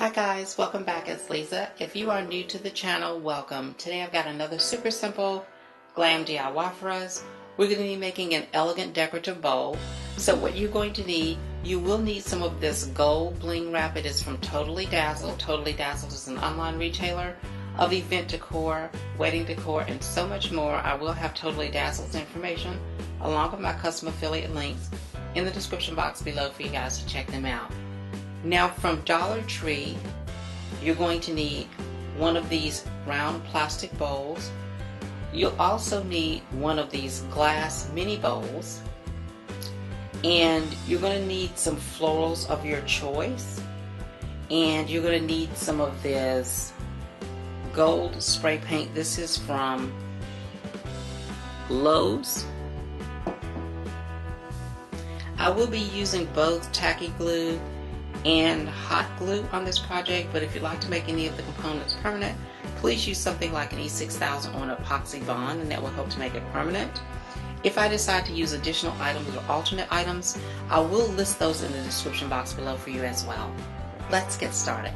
Hi guys, welcome back. It's Lisa. If you are new to the channel, welcome. Today I've got another super simple glam DIY for us. We're going to be making an elegant decorative bowl. So what you're going to need, you will need some of this gold bling wrap. It is from Totally Dazzled. Totally Dazzled is an online retailer of event decor, wedding decor, and so much more. I will have Totally Dazzled's information along with my custom affiliate links in the description box below for you guys to check them out. Now from Dollar Tree, you're going to need one of these round plastic bowls. You'll also need one of these glass mini bowls. And you're going to need some florals of your choice. And you're going to need some of this gold spray paint. This is from Lowe's. I will be using both tacky glue and hot glue on this project, but if you'd like to make any of the components permanent, please use something like an E6000 or an epoxy bond, and that will help to make it permanent. If I decide to use additional items or alternate items, I will list those in the description box below for you as well. Let's get started.